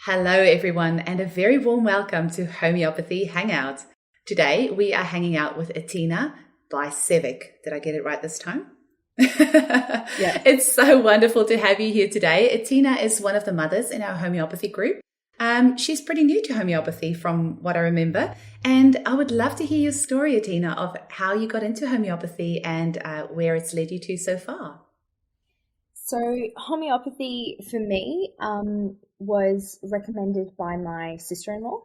Hello, everyone, and a very warm welcome to Homeopathy Hangout. Today, we are hanging out with Atena Bicevic. Did I get it right this time? Yeah. It's so wonderful to have you here today. Atena is one of the mothers in our homeopathy group. She's pretty new to homeopathy from what I remember, and I would love to hear your story, Atena, of how you got into homeopathy and where it's led you to so far. So homeopathy for me was recommended by my sister-in-law.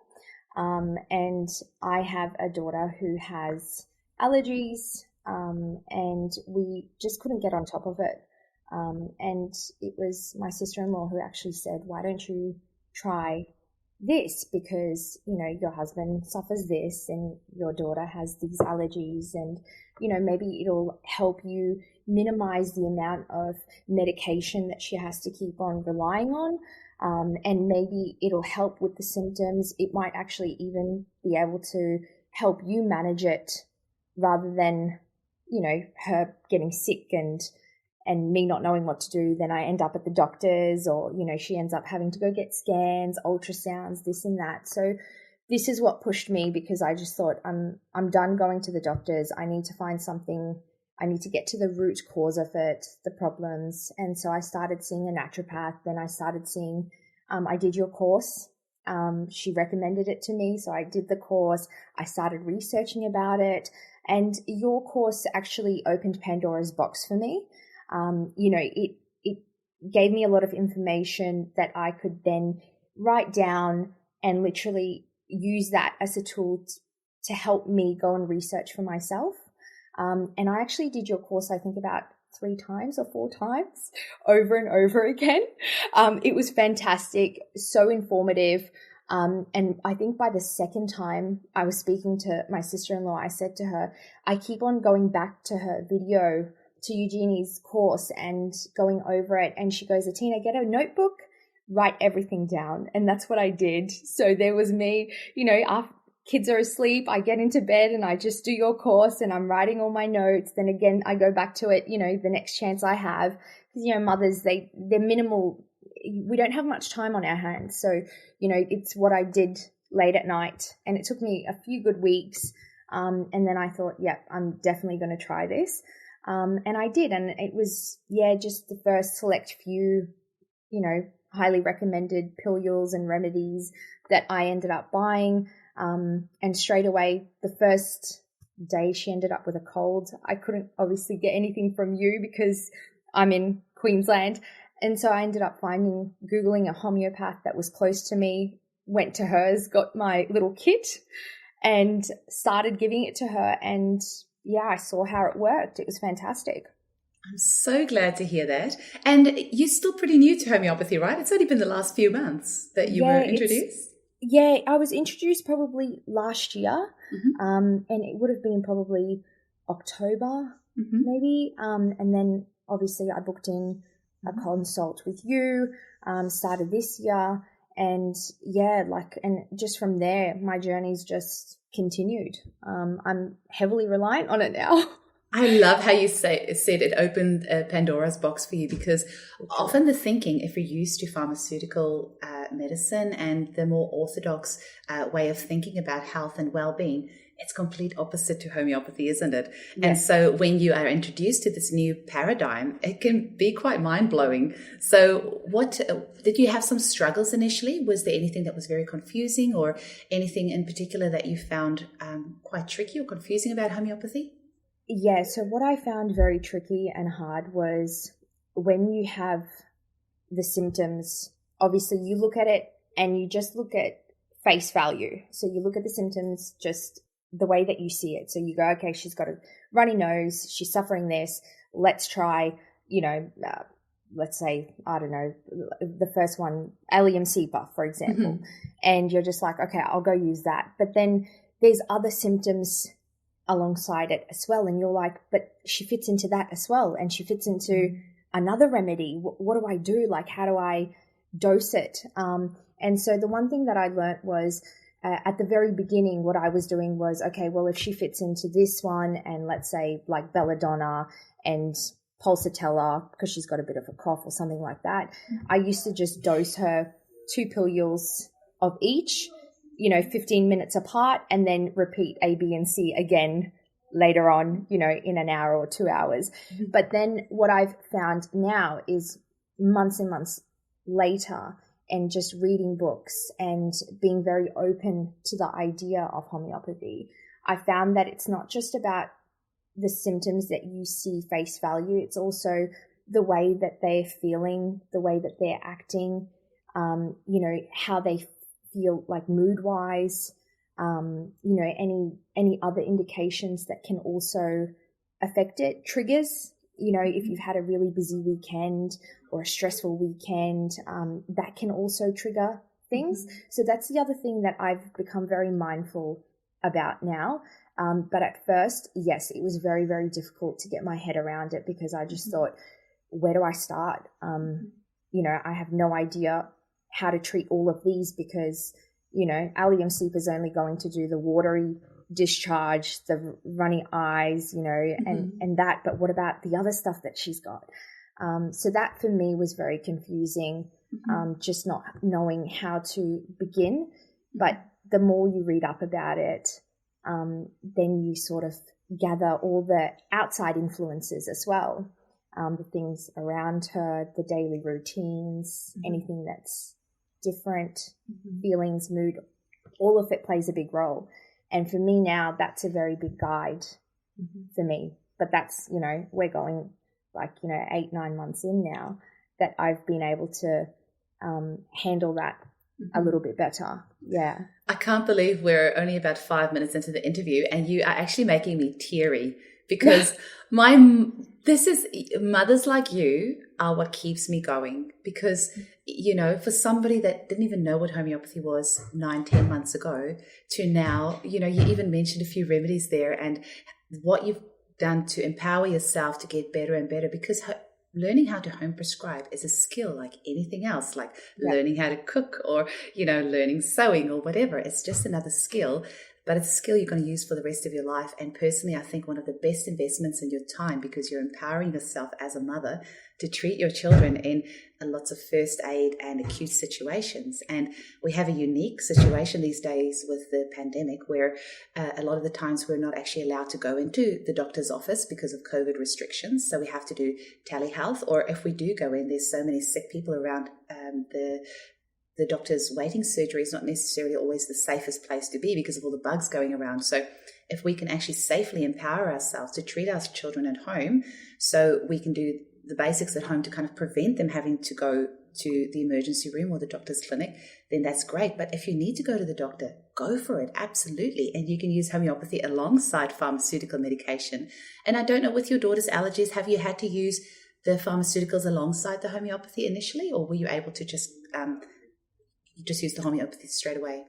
And I have a daughter who has allergies, and we just couldn't get on top of it. And it was my sister-in-law who actually said, why don't you try this? Because, your husband suffers this and your daughter has these allergies, and, maybe it'll help you minimize the amount of medication that she has to keep on relying on. And maybe it'll help with the symptoms. It might actually even be able to help you manage it rather than, her getting sick and me not knowing what to do. Then I end up at the doctor's, or, she ends up having to go get scans, ultrasounds, this and that. So this is what pushed me, because I just thought I'm done going to the doctors. I need to find something. I need to get to the root cause of it, the problems. And so I started seeing a naturopath. Then I started seeing, I did your course. She recommended it to me. So I did the course. I started researching about it. And your course actually opened Pandora's box for me. It gave me a lot of information that I could then write down and literally use that as a tool to help me go and research for myself. And I actually did your course, I think about 3 times or 4 times over and over again. It was fantastic, so informative. And I think by the second time I was speaking to my sister-in-law, I said to her, I keep on going back to her video, to Eugenie's course, and going over it. And she goes, Atena, get a notebook, write everything down. And that's what I did. So there was me, after kids are asleep, I get into bed and I just do your course and I'm writing all my notes. Then again, I go back to it, the next chance I have. Because, mothers, they're minimal. We don't have much time on our hands. So, it's what I did late at night. And it took me a few good weeks. And then I thought, yeah, I'm definitely going to try this. And I did. And it was, just the first select few, highly recommended pilules and remedies that I ended up buying. And straight away, the first day she ended up with a cold. I couldn't obviously get anything from you because I'm in Queensland. And so I ended up Googling a homeopath that was close to me, went to hers, got my little kit and started giving it to her. And I saw how it worked. It was fantastic. I'm so glad to hear that. And you're still pretty new to homeopathy, right? It's only been the last few months that you were introduced. Yeah, I was introduced probably last year, and it would have been probably October, maybe. And then obviously I booked in a consult with you, started this year, and and just from there, my journey's just continued. I'm heavily reliant on it now. I love how you said it opened Pandora's box for you, because often the thinking, if we're used to pharmaceutical medicine and the more orthodox way of thinking about health and well-being, it's complete opposite to homeopathy, isn't it? Yeah. And so when you are introduced to this new paradigm, it can be quite mind-blowing. So what did you have some struggles initially? Was there anything that was very confusing, or anything in particular that you found quite tricky or confusing about homeopathy? Yeah, so what I found very tricky and hard was when you have the symptoms, obviously you look at it and you just look at face value. So you look at the symptoms just the way that you see it. So you go, okay, she's got a runny nose, she's suffering this, let's try, let's say, I don't know, the first one, Allium cepa, for example. And you're just like, okay, I'll go use that. But then there's other symptoms alongside it as well, and you're like, but she fits into that as well, and she fits into another remedy. What do I do? Like, how do I dose it? And so the one thing that I learnt was at the very beginning, what I was doing was, okay, well, if she fits into this one, and let's say like belladonna and pulsatilla, because she's got a bit of a cough or something like that, I used to just dose her 2 pillules of each, 15 minutes apart, and then repeat A, B, and C again later on, in an hour or 2 hours. Mm-hmm. But then what I've found now is months and months later, and just reading books and being very open to the idea of homeopathy, I found that it's not just about the symptoms that you see face value. It's also the way that they're feeling, the way that they're acting, how they feel like mood wise, any other indications that can also affect it, triggers. If you've had a really busy weekend or a stressful weekend, that can also trigger things. Mm-hmm. So that's the other thing that I've become very mindful about now. But at first, yes, it was very, very difficult to get my head around it, because I just Mm-hmm. thought, where do I start? I have no idea how to treat all of these, because, Allium Sleep is only going to do the watery discharge, the runny eyes, Mm-hmm. and that, but what about the other stuff that she's got? So that for me was very confusing, Mm-hmm. just not knowing how to begin. But the more you read up about it, then you sort of gather all the outside influences as well, the things around her, the daily routines, Mm-hmm. anything that's different, Mm-hmm. feelings, mood, all of it plays a big role. And for me now, that's a very big guide Mm-hmm. for me. But that's, we're going 8-9 months in now that I've been able to handle that a little bit better. Yeah. I can't believe we're only about 5 minutes into the interview and you are actually making me teary, because this is mothers like you are what keeps me going, because, for somebody that didn't even know what homeopathy was 9-10 months ago to now, you even mentioned a few remedies there and what you've done to empower yourself to get better and better, because learning how to home prescribe is a skill like anything else, like learning how to cook or, learning sewing or whatever. It's just another skill, but it's a skill you're going to use for the rest of your life. And personally, I think one of the best investments in your time, because you're empowering yourself as a mother to treat your children in lots of first aid and acute situations. And we have a unique situation these days with the pandemic where a lot of the times we're not actually allowed to go into the doctor's office because of COVID restrictions. So we have to do telehealth, or if we do go in, there's so many sick people around. The doctor's waiting surgery is not necessarily always the safest place to be because of all the bugs going around. So if we can actually safely empower ourselves to treat our children at home, so we can do the basics at home to kind of prevent them having to go to the emergency room or the doctor's clinic, then that's great. But if you need to go to the doctor, go for it, absolutely. And you can use homeopathy alongside pharmaceutical medication. And I don't know, with your daughter's allergies, have you had to use the pharmaceuticals alongside the homeopathy initially, or were you able to just use the homeopathy straight away?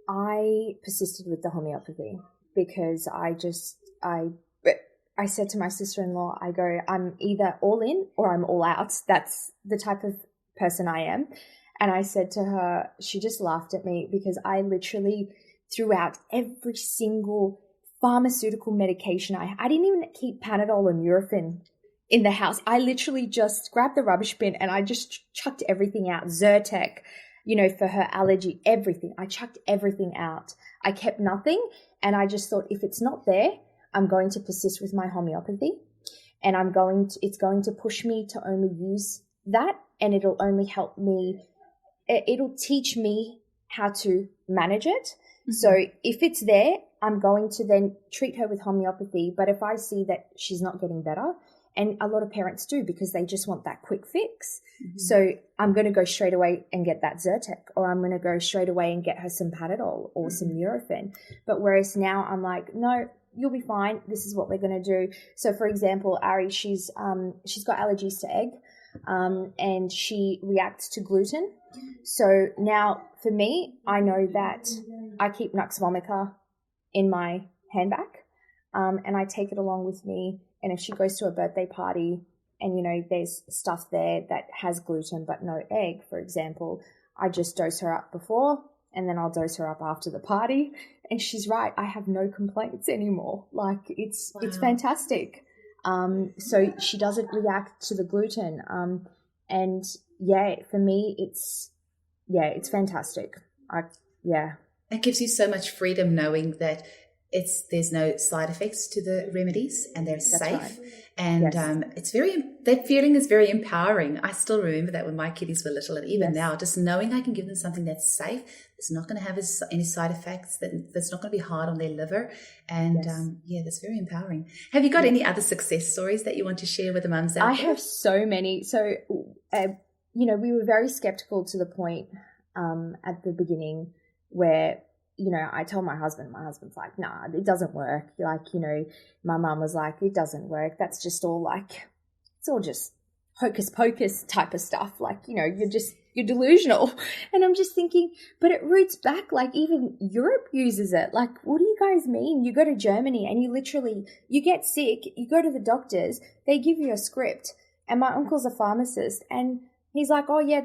I persisted with the homeopathy because I said to my sister-in-law, I go, I'm either all in or I'm all out. That's the type of person I am. And I said to her, she just laughed at me because I literally threw out every single pharmaceutical medication I didn't even keep Panadol and Nurofen in the house. I literally just grabbed the rubbish bin and I just chucked everything out. Zyrtec, for her allergy, everything. I chucked everything out. I kept nothing. And I just thought, if it's not there, I'm going to persist with my homeopathy, and it's going to push me to only use that, and it'll only help me. It'll teach me how to manage it. Mm-hmm. So if it's there, I'm going to then treat her with homeopathy. But if I see that she's not getting better, and a lot of parents do because they just want that quick fix. Mm-hmm. So I'm going to go straight away and get that Zyrtec, or I'm going to go straight away and get her some Panadol or some Nurofen. But whereas now I'm like, no, you'll be fine. This is what we're going to do. So for example, Ari, she's got allergies to egg, and she reacts to gluten. So now for me, I know that I keep Nux vomica in my handbag, and I take it along with me. And if she goes to a birthday party and, there's stuff there that has gluten but no egg, for example, I just dose her up before and then I'll dose her up after the party. And she's right. I have no complaints anymore. Like it's fantastic. So she doesn't react to the gluten. And yeah, for me, it's it's fantastic. Yeah. It gives you so much freedom knowing that there's no side effects to the remedies and they're safe. Right. And Yes. that feeling is very empowering. I still remember that when my kiddies were little, and even Yes. now, just knowing I can give them something that's safe, that's not going to have any side effects, that's not going to be hard on their liver. And that's very empowering. Have you got any other success stories that you want to share with the mums out there? I have so many. So, we were very skeptical to the point at the beginning where, I told my husband's like, nah, it doesn't work. Like, my mum was like, it doesn't work. That's just all it's all just hocus pocus type of stuff. Like, you're delusional. And I'm just thinking, but it roots back. Like, even Europe uses it. Like, what do you guys mean? You go to Germany and you get sick, you go to the doctors, they give you a script. And my uncle's a pharmacist and he's like, oh yeah,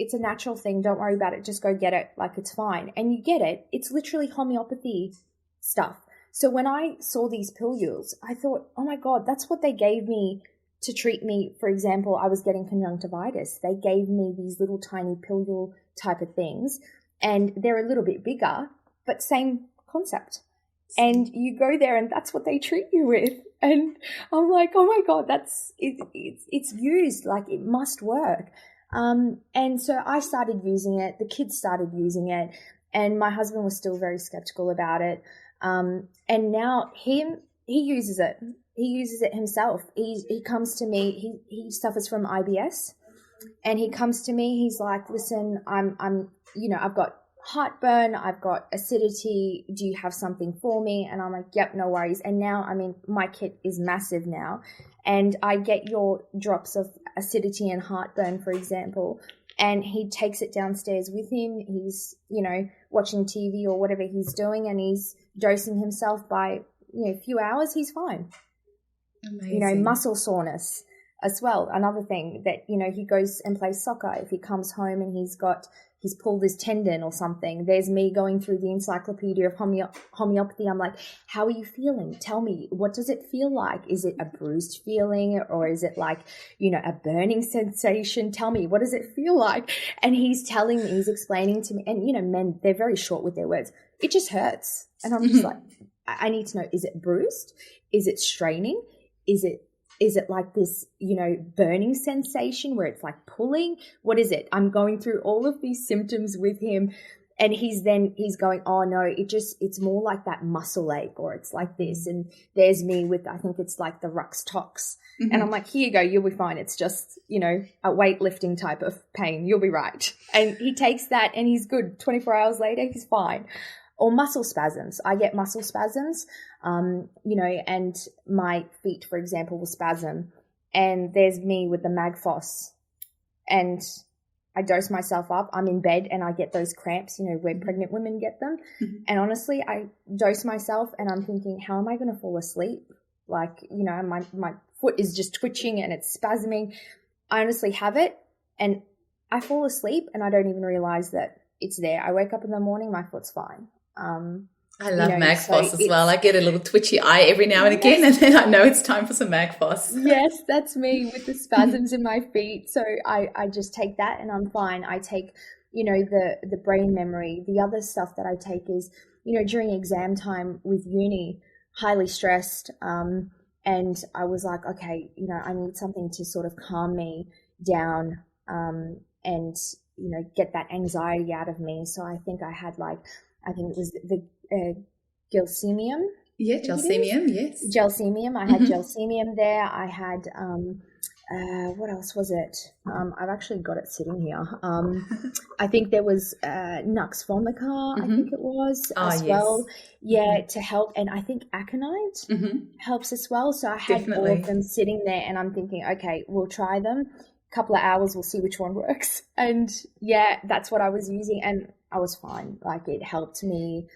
it's a natural thing. Don't worry about it. Just go get it. Like, it's fine. And you get it. It's literally homeopathy stuff. So when I saw these pilules, I thought, oh my God, that's what they gave me to treat me. For example, I was getting conjunctivitis. They gave me these little tiny pilule type of things, and they're a little bit bigger, but same concept. And you go there and that's what they treat you with. And I'm like, oh my God, it's used. Like, it must work. And so I started using it, the kids started using it, and my husband was still very skeptical about it. And now he uses it. He uses it himself. He comes to me, he suffers from IBS, and he comes to me, he's like, listen, I've got heartburn, I've got acidity, do you have something for me? And I'm like, yep, no worries. And now, my kit is massive now, and I get your drops of acidity and heartburn, for example, and he takes it downstairs with him. He's, watching TV or whatever he's doing, and he's dosing himself by, a few hours, he's fine. Amazing. Muscle soreness as well. Another thing that, he goes and plays soccer. If he comes home and he's pulled his tendon or something, there's me going through the encyclopedia of homeopathy. I'm like, how are you feeling? Tell me, what does it feel like? Is it a bruised feeling, or is it like, a burning sensation? Tell me, what does it feel like? And he's telling me, he's explaining to me, and, men, they're very short with their words. It just hurts. And I'm just like, I need to know, is it bruised? Is it straining? Is it like this, burning sensation where it's like pulling? What is it? I'm going through all of these symptoms with him, and he's going, oh no, it's more like that muscle ache, or it's like this. And there's me with, I think it's like the Rux Tox. Mm-hmm. And I'm like, here you go, you'll be fine. It's just, a weightlifting type of pain. You'll be right. And he takes that and he's good. 24 hours later, he's fine. Or muscle spasms. I get muscle spasms, and my feet, for example, will spasm. And there's me with the Magfos, and I dose myself up. I'm in bed and I get those cramps, where pregnant women get them. Mm-hmm. And honestly, I dose myself and I'm thinking, how am I going to fall asleep? Like, my foot is just twitching and it's spasming. I honestly have it and I fall asleep and I don't even realize that it's there. I wake up in the morning, my foot's fine. I love Magfos as well. I get a little twitchy eye every now and again, and then I know it's time for some Magfos. Yes, that's me with the spasms in my feet. So I just take that and I'm fine. I take, the brain memory. The other stuff that I take is, during exam time with uni, highly stressed. And I was like, okay, I need something to sort of calm me down, and, get that anxiety out of me. So I think I had I think it was the Gelsemium. Yeah, Gelsemium, yes. Gelsemium. I had Gelsemium there. I had, what else was it? I've actually got it sitting here. I think there was Nux Vomica, I think it was, as well. Yeah, to help. And I think aconite helps as well. So I had all of them sitting there and I'm thinking, okay, we'll try them. Couple of hours, we'll see which one works. And yeah, that's what I was using, and I was fine. Like, it helped me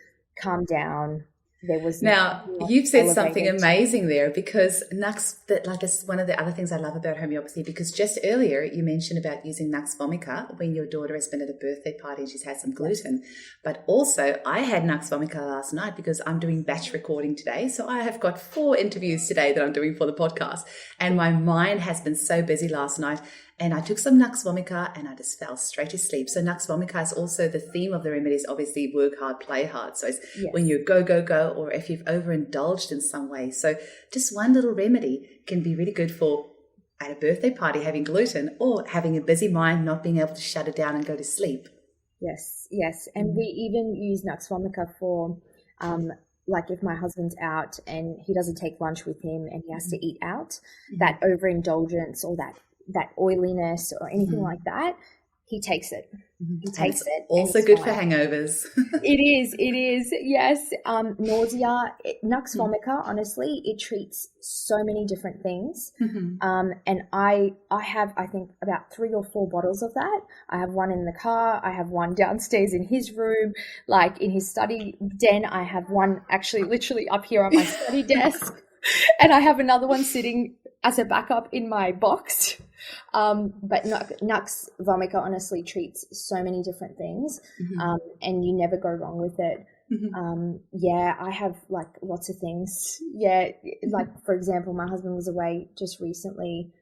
calm down. There was now you've said something amazing there, because Nux, is one of the other things I love about homeopathy, because just earlier you mentioned about using Nux Vomica when your daughter has been at a birthday party and she's had some gluten. But also I had Nux Vomica last night because I'm doing batch recording today. So I have got 4 interviews today that I'm doing for the podcast, and my mind has been so busy last night. And I took some Nux vomica and I just fell straight to sleep. So Nux vomica is also the theme of the remedies, obviously work hard, play hard. So it's when you go, or if you've overindulged in some way. So just one little remedy can be really good for at a birthday party having gluten, or having a busy mind, not being able to shut it down and go to sleep. Yes. And we even use Nux vomica for like if my husband's out and he doesn't take lunch with him and he has to eat out, that overindulgence or that oiliness or anything like that, he takes it. He takes it. Also good for hangovers. It is. Yes. Nausea, Nux vomica, honestly, it treats so many different things. And I have, I think, about 3 or 4 bottles of that. I have one in the car. I have one downstairs in his room, like in his study den. I have one actually literally up here on my study desk. And I have another one sitting as a backup in my box. But Nux vomica honestly treats so many different things, and you never go wrong with it. I have like lots of things. Like for example, my husband was away just recently,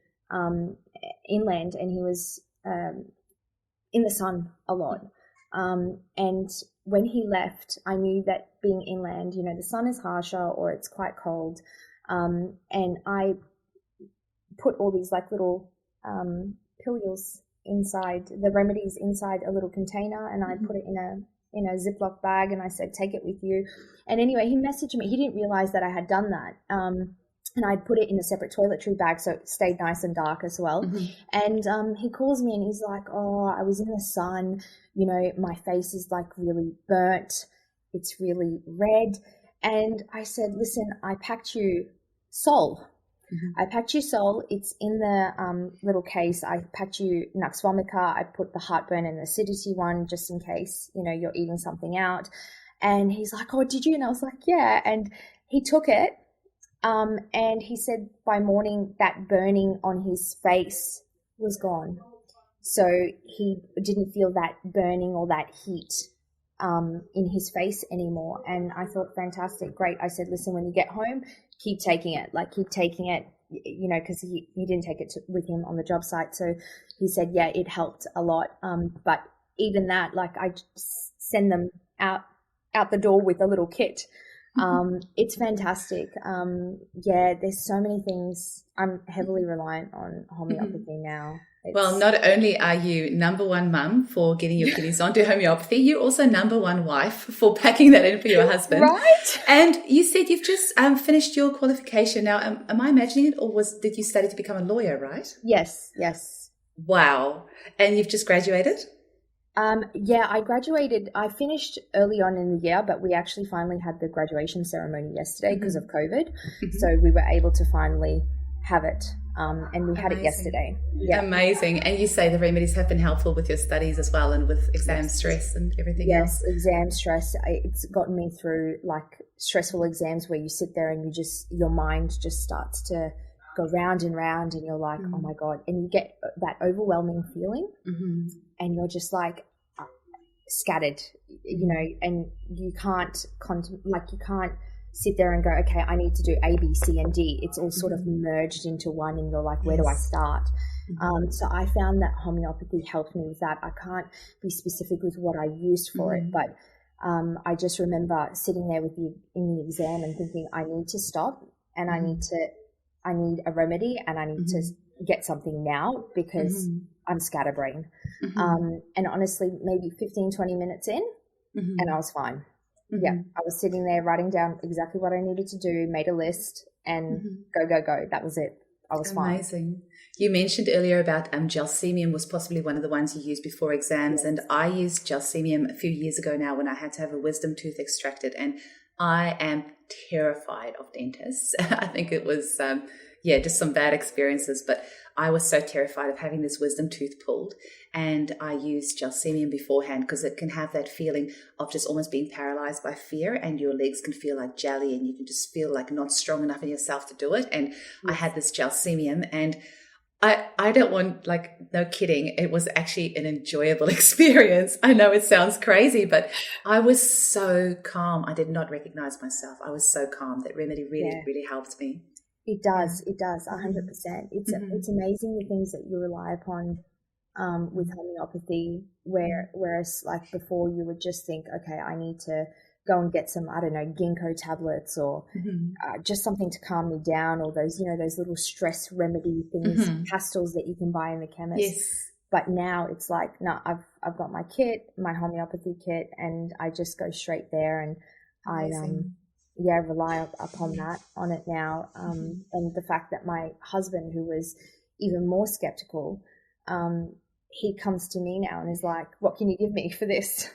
inland, and he was in the sun a lot. And when he left, I knew that being inland, the sun is harsher or it's quite cold. And I put all these like little pilules inside the remedies inside a little container, and I put it in a Ziploc bag, and I said, take it with you. And anyway, he messaged me. He didn't realize that I had done that. And I put it in a separate toiletry bag, so it stayed nice and dark as well. And he calls me and he's like, oh, I was in the sun, my face is like really burnt, it's really red. And I said, listen, I packed you Sol. I packed you Sol. It's in the little case. I packed you Nux vomica. I put the heartburn and acidity one just in case, you're eating something out. And he's like, oh, did you? And I was like, yeah. And he took it. And he said by morning that burning on his face was gone. So he didn't feel that burning or that heat in his face anymore. And I thought, fantastic, great. I said, listen, when you get home, keep taking it, because he didn't take it with him on the job site. So he said, yeah, it helped a lot. But even that, like I send them out the door with a little kit. It's fantastic. There's so many things. I'm heavily reliant on homeopathy now. Well, not only are you number one mum for getting your kiddies onto homeopathy, you're also number one wife for packing that in for your husband. Right. And you said you've just finished your qualification. Now, am I imagining it, or did you study to become a lawyer, right? Yes. Wow. And you've just graduated? I graduated. I finished early on in the year, but we actually finally had the graduation ceremony yesterday because of COVID. So we were able to finally have it. And we had it yesterday. Yeah. Amazing. And you say the remedies have been helpful with your studies as well, and with exam stress and everything else. Yes, exam stress. It's gotten me through like stressful exams where you sit there and your mind just starts to go round and round, and you're like, oh my God. And you get that overwhelming feeling, and you're just like scattered, and you can't sit there and go, okay, I need to do A, B, C, and D. It's all sort of merged into one, and you're like, where do I start? So I found that homeopathy helped me with that. I can't be specific with what I used for it, but I just remember sitting there in the exam and thinking, I need to stop, and I need a remedy, and I need to get something now because I'm scatterbrained. And honestly, maybe 15, 20 minutes in, and I was fine. Yeah, I was sitting there writing down exactly what I needed to do, made a list, and go. That was it. I was fine. Amazing. You mentioned earlier about gelsemium was possibly one of the ones you used before exams, and I used gelsemium a few years ago now when I had to have a wisdom tooth extracted, and I am terrified of dentists. I think it was, just some bad experiences, but I was so terrified of having this wisdom tooth pulled, and I used gelsemium beforehand because it can have that feeling of just almost being paralyzed by fear, and your legs can feel like jelly, and you can just feel like not strong enough in yourself to do it. And I had this gelsemium, and I don't want, no kidding, it was actually an enjoyable experience. I know it sounds crazy, but I was so calm. I did not recognize myself. I was so calm. That remedy really helped me. It does. It does. 100%. It's amazing the things that you rely upon with homeopathy, whereas like before you would just think, okay, I need to go and get some, I don't know, ginkgo tablets or just something to calm me down, or those, those little stress remedy things, pastils that you can buy in the chemist. Yes. But now it's like, no, I've got my kit, my homeopathy kit, and I just go straight there, and Amazing. I rely upon that on it now. And the fact that my husband, who was even more skeptical, he comes to me now and is like, what can you give me for this?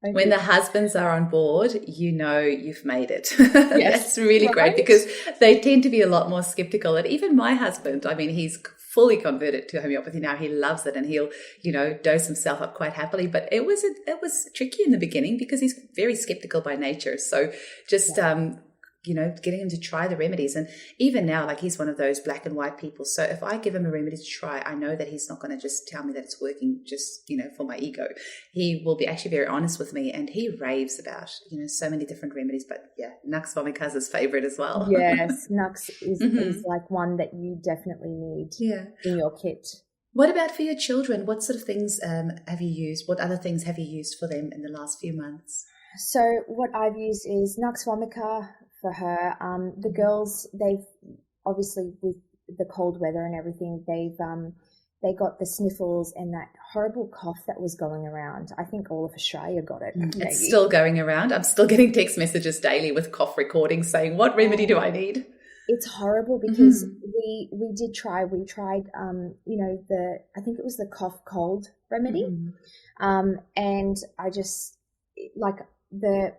When the husbands are on board, you've made it. Yes, That's really great, because they tend to be a lot more skeptical. And even my husband, I mean, he's fully converted to homeopathy now. He loves it, and he'll, dose himself up quite happily. But it was tricky in the beginning because he's very skeptical by nature. So just getting him to try the remedies. And even now, like, he's one of those black and white people. So if I give him a remedy to try, I know that he's not going to just tell me that it's working just, for my ego. He will be actually very honest with me, and he raves about, so many different remedies. But yeah, Nux vomica's his favorite as well. Yes, Nux is like one that you definitely need in your kit. What about for your children? What sort of things have you used? What other things have you used for them in the last few months? So what I've used is Nux vomica for her. The girls, they've obviously, with the cold weather and everything, they got the sniffles and that horrible cough that was going around. I think all of Australia got it. It's still going around. I'm still getting text messages daily with cough recordings saying, what remedy do I need? It's horrible because we did try. We tried, I think it was the cough cold remedy. And I just, like, the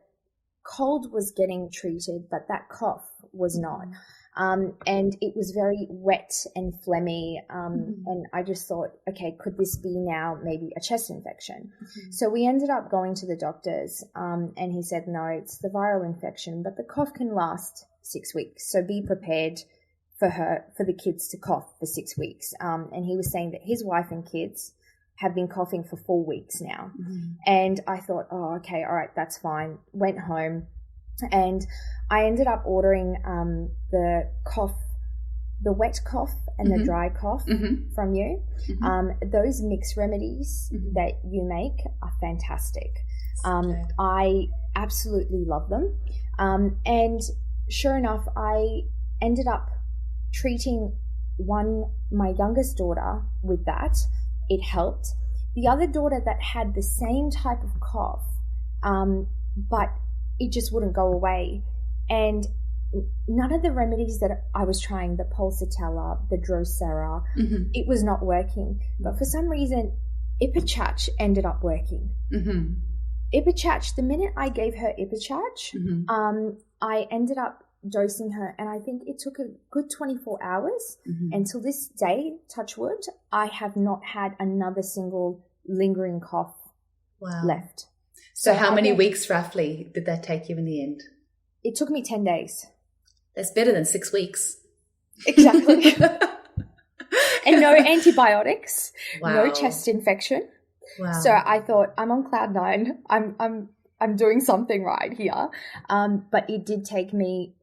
cold was getting treated, but that cough was not. And it was very wet and phlegmy. And I just thought, okay, could this be now maybe a chest infection? So we ended up going to the doctors, and he said, no, it's the viral infection, but the cough can last 6 weeks. So be prepared for the kids to cough for 6 weeks. And he was saying that his wife and kids have been coughing for 4 weeks now. And I thought, oh, okay, all right, that's fine. Went home, and I ended up ordering the wet cough and the dry cough from you. Those mixed remedies that you make are fantastic. I absolutely love them. And sure enough, I ended up treating my youngest daughter with that. It helped. The other daughter that had the same type of cough, but it just wouldn't go away. And none of the remedies that I was trying, the pulsatilla, the drosera, it was not working. But for some reason, Ipachach ended up working. Ipachach, the minute I gave her Ipachach, I ended up dosing her, and I think it took a good 24 hours. Until this day, touch wood, I have not had another single lingering cough left. So how many weeks roughly did that take you in the end? It took me 10 days. That's better than 6 weeks. Exactly. And no antibiotics, no chest infection. So I thought, I'm on cloud nine. I'm doing something right here. But it did take me,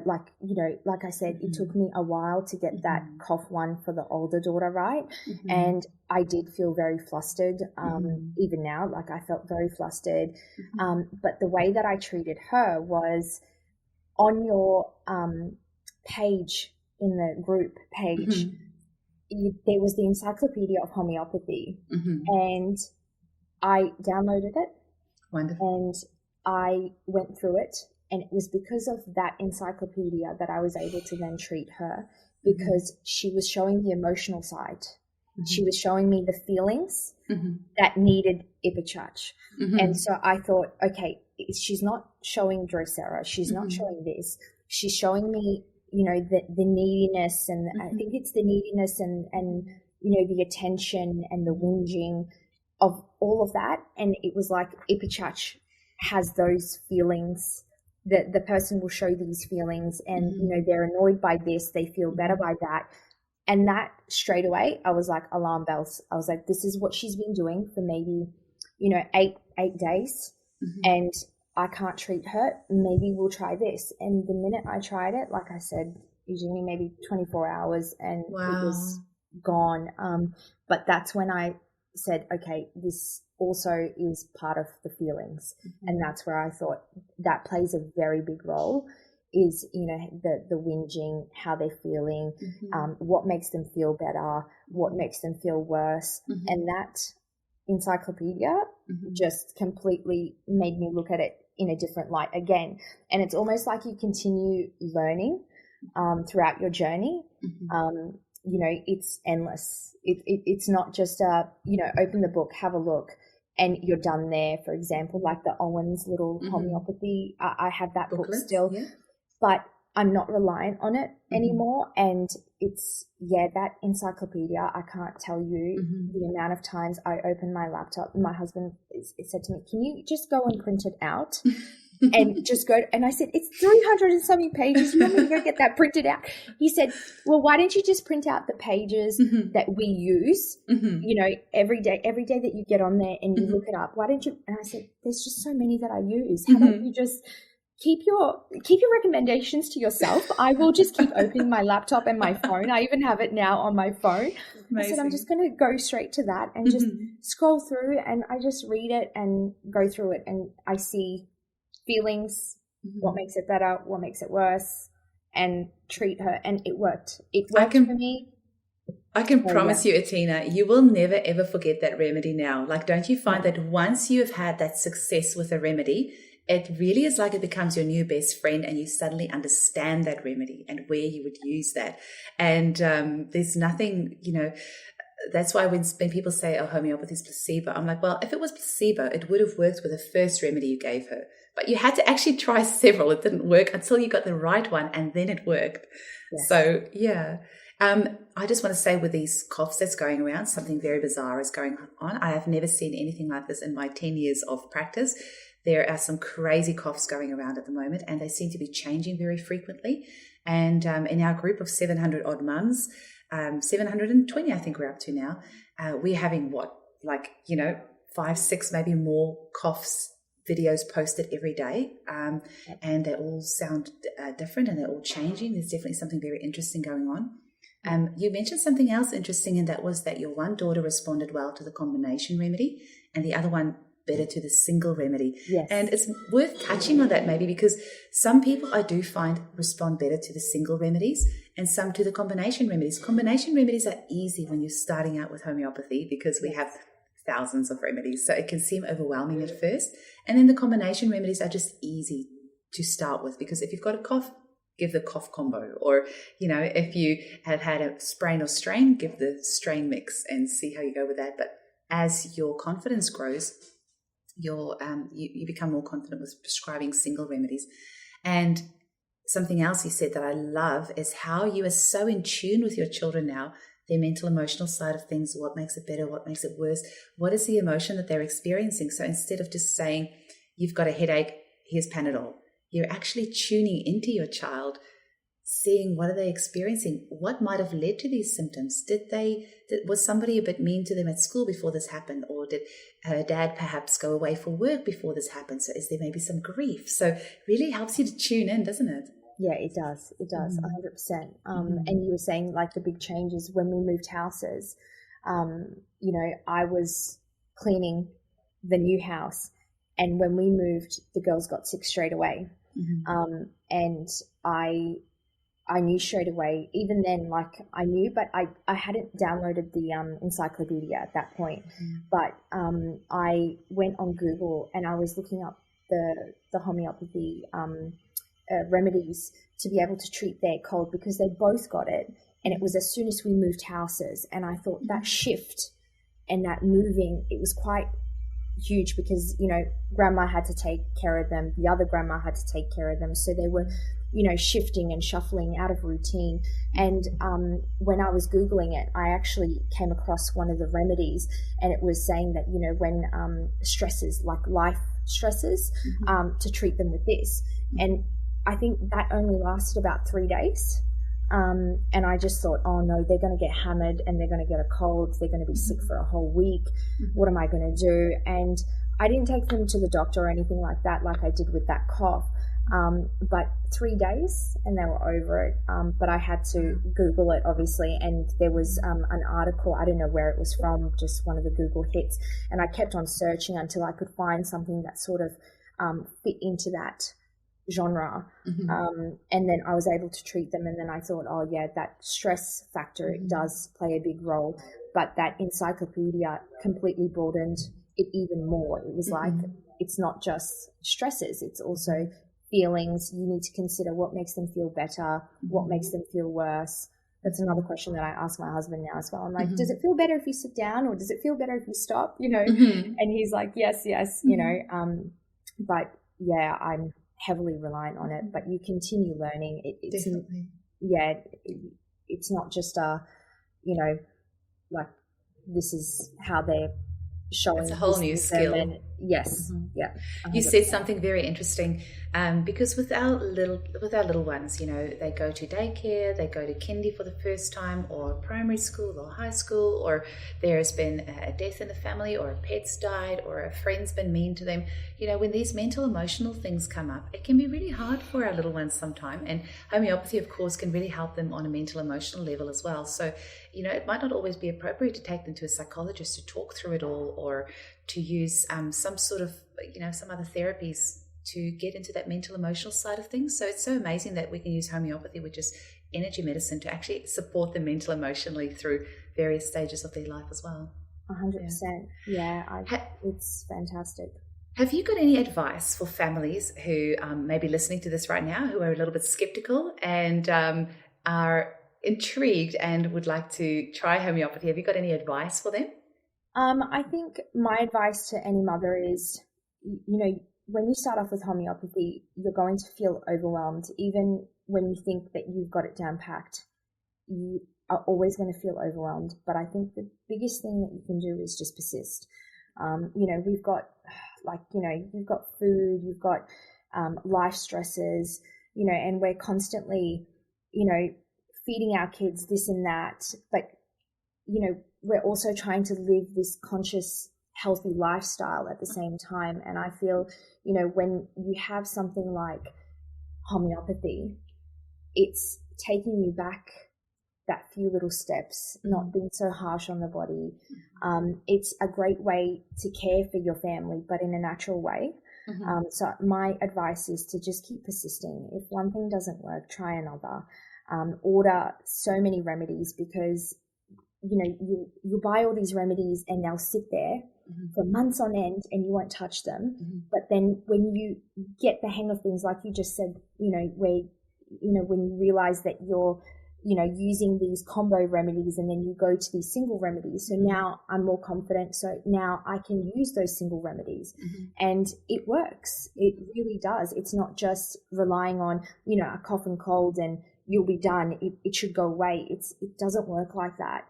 like I said, it took me a while to get that cough one for the older daughter right. And I did feel very flustered. Even now, like, I felt very flustered. But the way that I treated her was on your page, in the group page, there was the Encyclopedia of Homeopathy. And I downloaded it. Wonderful. And I went through it, and it was because of that encyclopedia that I was able to then treat her, because she was showing the emotional side. She was showing me the feelings that needed Ipachach. And so I thought, okay, she's not showing Drosera. She's not showing this. She's showing me, the neediness, and I think it's the neediness and the attention and the whinging of all of that. And it was like Ipachach has those feelings, that the person will show these feelings, and they're annoyed by this, they feel better by that. And that straight away, I was like, alarm bells. I was like, this is what she's been doing for maybe 8 days, and I can't treat her. Maybe we'll try this. And the minute I tried it, like I said, Eugenie, maybe 24 hours, and Wow. it was gone. But that's when I said, okay, this also is part of the feelings. And that's where I thought that plays a very big role, is, you know, the whinging, how they're feeling, what makes them feel better, what makes them feel worse. And that encyclopedia just completely made me look at it in a different light again. And it's almost like you continue learning throughout your journey. You know, it's endless. It's not just you know, open the book, have a look, and you're done there. For example, like the Owen's little homeopathy, I have that book still, but I'm not reliant on it anymore. And it's, that encyclopedia, I can't tell you the amount of times I open my laptop. My husband said to me, can you just go and print it out? And just go, and I said, it's 300 and something pages. You want me to go get that printed out? He said, well, why don't you just print out the pages that we use, you know, every day that you get on there and you look it up? Why don't you? And I said, there's just so many that I use. How about you just keep your recommendations to yourself? I will just keep opening my laptop and my phone. I even have it now on my phone. Amazing. I said, I'm just going to go straight to that and just scroll through, and I just read it and go through it, and I see feelings, what makes it better, what makes it worse, and treat her. And it worked. It worked for me. I can promise you, Atena, you will never ever forget that remedy now. Like, don't you find that once you have had that success with a remedy, it really is like it becomes your new best friend, and you suddenly understand that remedy and where you would use that. And there's nothing, you know, that's why when people say, oh, homeopathy is placebo, I'm like, well, if it was placebo, it would have worked with the first remedy you gave her. But you had to actually try several. It didn't work until you got the right one, and then it worked. Yes. So, yeah. I just want to say, with these coughs that's going around, something very bizarre is going on. I have never seen anything like this in my 10 years of practice. There are some crazy coughs going around at the moment, and they seem to be changing very frequently. And in our group of 700 odd mums, 720 I think we're up to now, we're having 5, 6, maybe more coughs videos posted every day, and they all sound different, and they're all changing. There's definitely something very interesting going on. You mentioned something else interesting, and that was that your one daughter responded well to the combination remedy, and the other one better to the single remedy. Yes. And it's worth touching on that maybe, because some people I do find respond better to the single remedies and some to the combination remedies. Combination remedies are easy when you're starting out with homeopathy, because we have thousands of remedies, so it can seem overwhelming at first. And then the combination remedies are just easy to start with, because if you've got a cough, give the cough combo, or, you know, if you have had a sprain or strain, give the strain mix and see how you go with that. But as your confidence grows, you become more confident with prescribing single remedies. And something else you said that I love is how you are so in tune with your children now, their mental, emotional side of things. What makes it better? What makes it worse? What is the emotion that they're experiencing? So instead of just saying, you've got a headache, here's Panadol, you're actually tuning into your child, seeing what are they experiencing, what might have led to these symptoms. Was somebody a bit mean to them at school before this happened, or did dad perhaps go away for work before this happened? So is there maybe some grief? So it really helps you to tune in, doesn't it? Yeah, it does. It does, 100%. And you were saying, like, the big changes when we moved houses. You know, I was cleaning the new house, and when we moved, the girls got sick straight away. And I knew straight away. Even then, like, I knew, but I hadn't downloaded the encyclopedia at that point. But I went on Google and I was looking up the homeopathy remedies to be able to treat their cold, because they both got it. And it was as soon as we moved houses. And I thought that shift and that moving, it was quite huge, because, you know, grandma had to take care of them. The other grandma had to take care of them. So they were, you know, shifting and shuffling out of routine. And when I was Googling it, I actually came across one of the remedies, and it was saying that, you know, when stresses, like life stresses, to treat them with this. And I think that only lasted about 3 days. And I just thought, oh no, they're going to get hammered and they're going to get a cold. They're going to be sick for a whole week. What am I going to do? And I didn't take them to the doctor or anything like that, like I did with that cough. But 3 days and they were over it. But I had to Google it, obviously, and there was an article, I don't know where it was from, just one of the Google hits, and I kept on searching until I could find something that sort of fit into that genre. And then I was able to treat them, and then I thought, oh yeah, that stress factor, it does play a big role. But that encyclopedia completely broadened it even more. It was like, it's not just stresses, it's also feelings. You need to consider what makes them feel better, what makes them feel worse. That's another question that I ask my husband now as well. I'm like, does it feel better if you sit down, or does it feel better if you stop, And he's like, yes, but yeah, I'm heavily reliant on it, but you continue learning. It's Definitely. Yeah, it's not just like this is how they're showing. It's a whole new skill. And yes, yeah. 100%. You said something very interesting, because with our little ones, they go to daycare, they go to kindy for the first time, or primary school or high school, or there's been a death in the family, or a pet's died, or a friend's been mean to them. When these mental, emotional things come up, it can be really hard for our little ones sometimes. And homeopathy, of course, can really help them on a mental, emotional level as well. So, it might not always be appropriate to take them to a psychologist to talk through it all, or to use some sort of, some other therapies to get into that mental, emotional side of things. So it's so amazing that we can use homeopathy, which is energy medicine, to actually support them mental, emotionally through various stages of their life as well. 100%. Yeah, it's fantastic. Have you got any advice for families who may be listening to this right now, who are a little bit skeptical and are intrigued and would like to try homeopathy? Have you got any advice for them? I think my advice to any mother is, when you start off with homeopathy, you're going to feel overwhelmed. Even when you think that you've got it down packed, you are always going to feel overwhelmed. But I think the biggest thing that you can do is just persist. We've got, you've got food, you've got life stresses, and we're constantly, feeding our kids this and that. But, we're also trying to live this conscious, healthy lifestyle at the same time. And I feel, when you have something like homeopathy, it's taking you back that few little steps, not being so harsh on the body. It's a great way to care for your family, but in a natural way. So my advice is to just keep persisting. If one thing doesn't work, try another. Order so many remedies, because you buy all these remedies and they'll sit there for months on end and you won't touch them. But then when you get the hang of things, like you just said, when you realize that you're, using these combo remedies, and then you go to these single remedies. So now I'm more confident. So now I can use those single remedies, and it works. It really does. It's not just relying on, a cough and cold and you'll be done. It should go away. It doesn't work like that.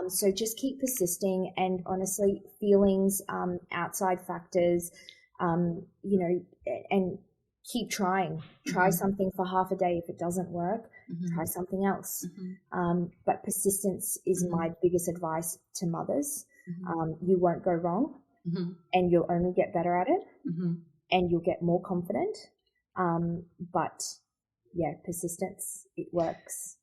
So just keep persisting, and honestly, feelings, outside factors, and keep trying. Try something for half a day. If it doesn't work, try something else. But persistence is my biggest advice to mothers. You won't go wrong, and you'll only get better at it, and you'll get more confident. But yeah, persistence, it works.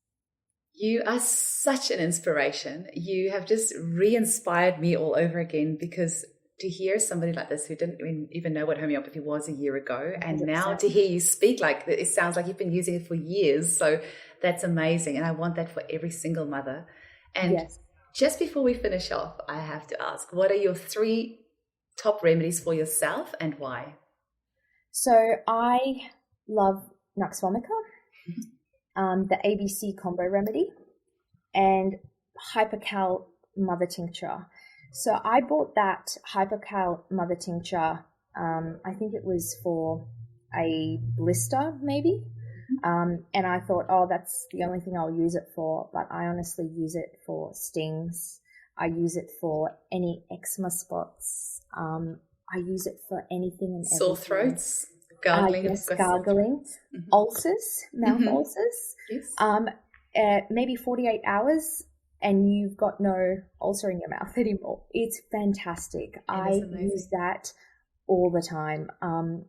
You are such an inspiration. You have just re-inspired me all over again, because to hear somebody like this who didn't even know what homeopathy was a year ago, and 100%. Now to hear you speak like it sounds like you've been using it for years. So that's amazing. And I want that for every single mother. And just before we finish off, I have to ask, what are your 3 top remedies for yourself and why? So I love Nux vomica, the ABC combo remedy, and Hypercal mother tincture. So I bought that Hypercal mother tincture, I think it was for a blister maybe, and I thought, oh, that's the only thing I'll use it for, but I honestly use it for stings. I use it for any eczema spots. I use it for anything and everything. Sore throats? Gargling, gargling, ulcers, mouth ulcers. Yes. Maybe 48 hours and you've got no ulcer in your mouth anymore. It's fantastic. I use that all the time.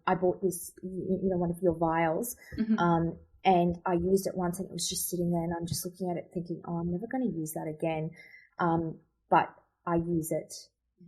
I bought this, one of your vials, and I used it once, and it was just sitting there, and I'm just looking at it thinking, oh, I'm never going to use that again. But I use it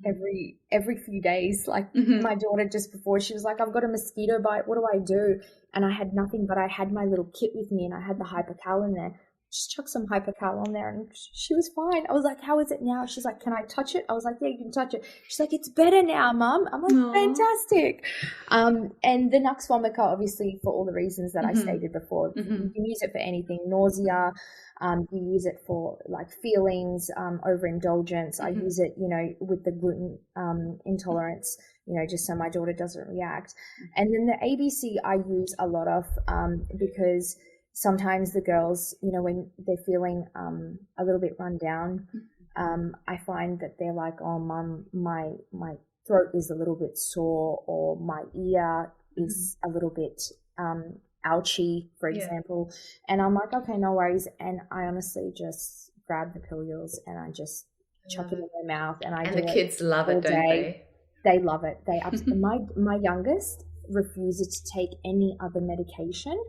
every few days. Like my daughter, just before, she was like, I've got a mosquito bite, what do I do? And I had nothing, but I had my little kit with me, and I had the Hypercal in there. Just chuck some Hypercal on there, and she was fine. I was like, how is it now? She's like, can I touch it? I was like, yeah, you can touch it. She's like, it's better now, Mum. I'm like, aww, fantastic. And the Nux Vomica, obviously, for all the reasons that I stated before, you can use it for anything, nausea. You use it for like feelings, overindulgence. I use it, with the gluten intolerance, just so my daughter doesn't react. And then the ABC I use a lot of, because sometimes the girls, when they're feeling a little bit run down, I find that they're like, oh, Mum, my throat is a little bit sore, or my ear is a little bit ouchy, for example. And I'm like, okay, no worries. And I honestly just grab the pillules and I just chuck it in their mouth, and I do the kids love it, don't they? They love it. They absolutely. My youngest refuses to take any other medication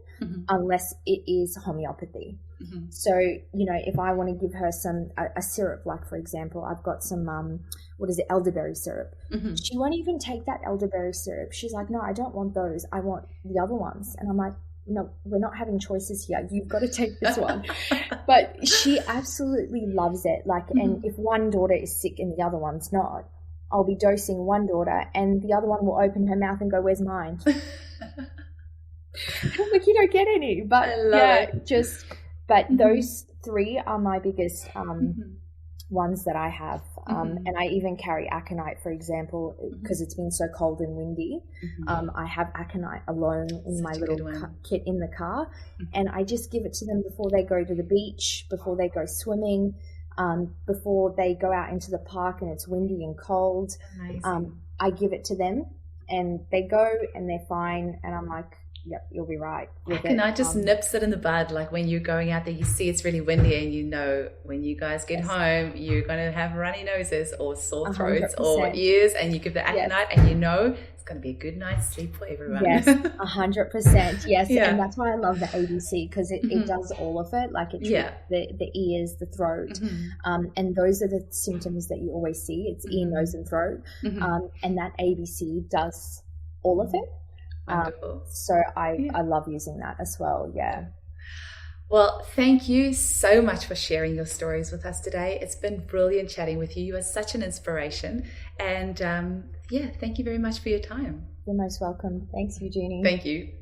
unless it is homeopathy. So, if I want to give her a syrup, like for example, I've got some, elderberry syrup. She won't even take that elderberry syrup. She's like, no, I don't want those. I want the other ones. And I'm like, no, we're not having choices here. You've got to take this one. But she absolutely loves it. Like, and if one daughter is sick and the other one's not, I'll be dosing one daughter and the other one will open her mouth and go, where's mine? I'm like, you don't get any. But I love it. But those three are my biggest ones that I have. And I even carry aconite, for example, because it's been so cold and windy. I have aconite alone in my little kit in the car. And I just give it to them before they go to the beach, before they go swimming, before they go out into the park and it's windy and cold. I give it to them and they go and they're fine. And I'm like, yep, you'll be right. Aconite just nips it in the bud. Like when you're going out there, you see it's really windy, and when you guys get home, you're going to have runny noses or sore throats 100%. Or ears, and you give the aconite, and it's going to be a good night's sleep for everyone. Yes, 100%. Yes, and that's why I love the ABC, because it does all of it. Like it treats the ears, the throat, and those are the symptoms that you always see. It's ear, nose, and throat, and that ABC does all of it. So I love using that as well. Yeah. Well, thank you so much for sharing your stories with us today. It's been brilliant chatting with you. You are such an inspiration. And thank you very much for your time. You're most welcome. Thanks, Eugenie. Thank you.